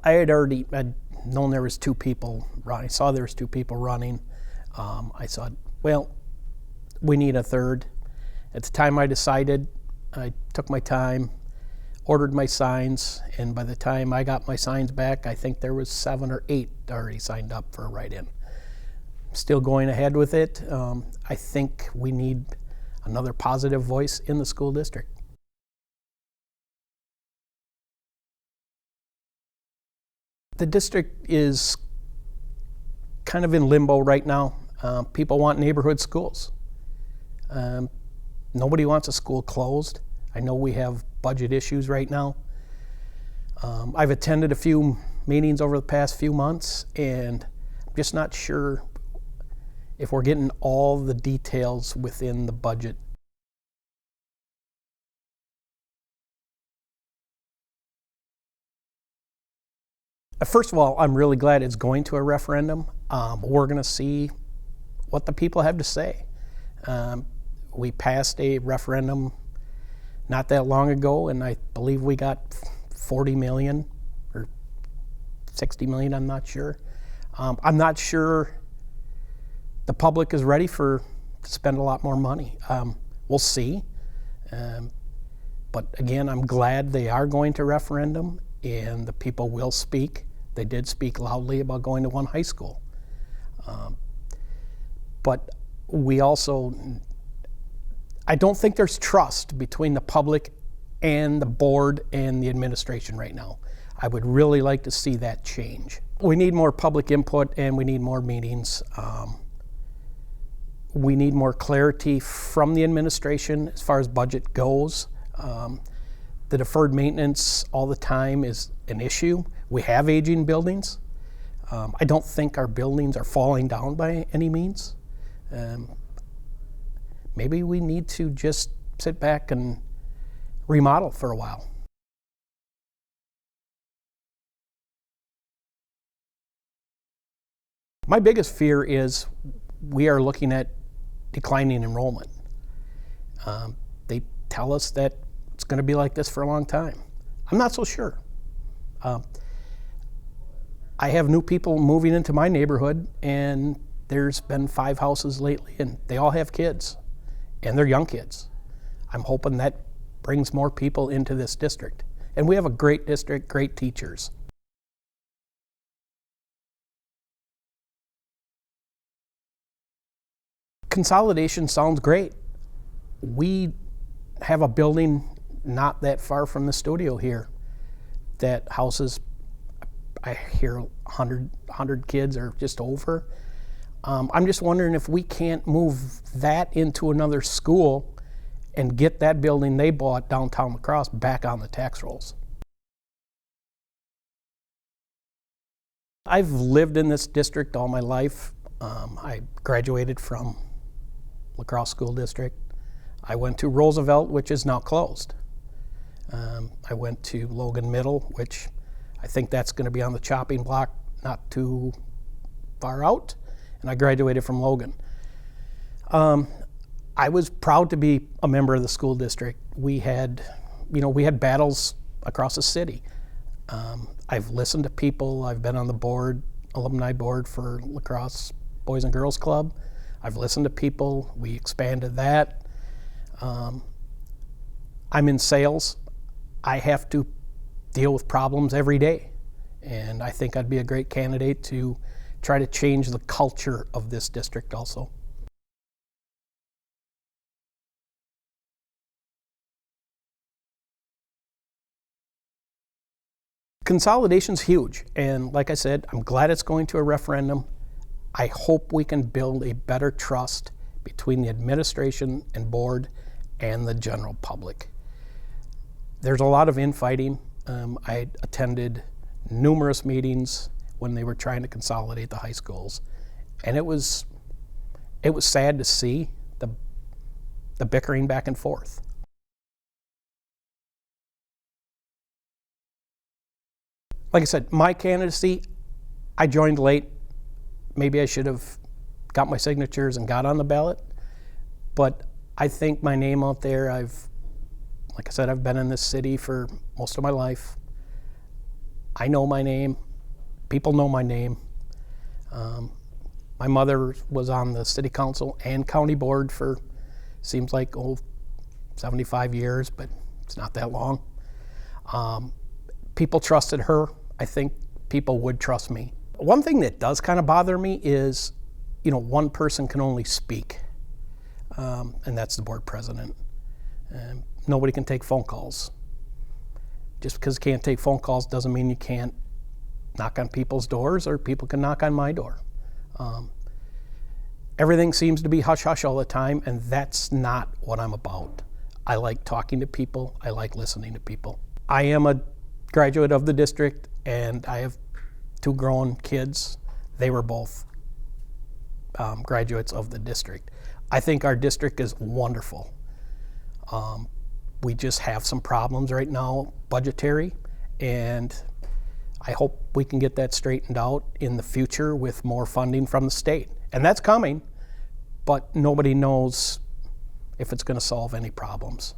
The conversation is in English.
I had known there was two people running. I saw there was two people running. I thought, well, we need a third. At the time I decided, I took my time, ordered my signs, and by the time I got my signs back, I think there was 7 or 8 already signed up for a write-in. Still going ahead with it. I think we need another positive voice in the school district. The district is kind of in limbo right now. People want neighborhood schools. Nobody wants a school closed. I know we have budget issues right now. I've attended a few meetings over the past few months, and I'm just not sure if we're getting all the details within the budget. First of all, I'm really glad it's going to a referendum. We're going to see what the people have to say. We passed a referendum not that long ago, and I believe we got 40 million or 60 million, I'm not sure. I'm not sure the public is ready to spend a lot more money. We'll see. But again, I'm glad they are going to referendum, and the people will speak. They did speak loudly about going to one high school. But we also, I don't think there's trust between the public and the board and the administration right now. I would really like to see that change. We need more public input, and we need more meetings. We need more clarity from the administration as far as budget goes. The deferred maintenance all the time is an issue. We have aging buildings. I don't think our buildings are falling down by any means. Maybe we need to just sit back and remodel for a while. My biggest fear is we are looking at declining enrollment. They tell us that it's going to be like this for a long time. I'm not so sure. I have new people moving into my neighborhood, and there's been 5 houses lately, and they all have kids, and they're young kids. I'm hoping that brings more people into this district. And we have a great district, great teachers. Consolidation sounds great. We have a building not that far from the studio here that houses, I hear 100 kids or just over. I'm just wondering if we can't move that into another school and get that building they bought downtown Crosse back on the tax rolls. I've lived in this district all my life. I graduated from La Crosse School District. I went to Roosevelt, which is now closed. I went to Logan Middle, which I think that's going to be on the chopping block not too far out, and I graduated from Logan. I was proud to be a member of the school district. We had battles across the city. I've listened to people. I've been on the board, alumni board for La Crosse Boys and Girls Club. I've listened to people. We expanded that. I'm in sales. I have to deal with problems every day, and I think I'd be a great candidate to try to change the culture of this district also. Consolidation's huge, and like I said, I'm glad it's going to a referendum. I hope we can build a better trust between the administration and board and the general public. There's a lot of infighting. I attended numerous meetings when they were trying to consolidate the high schools, and it was sad to see the bickering back and forth. Like I said, my candidacy, I joined late. Maybe I should have got my signatures and got on the ballot, but I think my name out there, like I said, I've been in this city for most of my life. I know my name. People know my name. My mother was on the city council and county board for, seems like, 75 years, but it's not that long. People trusted her. I think people would trust me. One thing that does kind of bother me is, one person can only speak, and that's the board president. Nobody can take phone calls. Just because you can't take phone calls doesn't mean you can't knock on people's doors, or people can knock on my door. Everything seems to be hush-hush all the time, and that's not what I'm about. I like talking to people. I like listening to people. I am a graduate of the district, and I have 2 grown kids. They were both graduates of the district. I think our district is wonderful. We just have some problems right now, budgetary, and I hope we can get that straightened out in the future with more funding from the state. And that's coming, but nobody knows if it's going to solve any problems.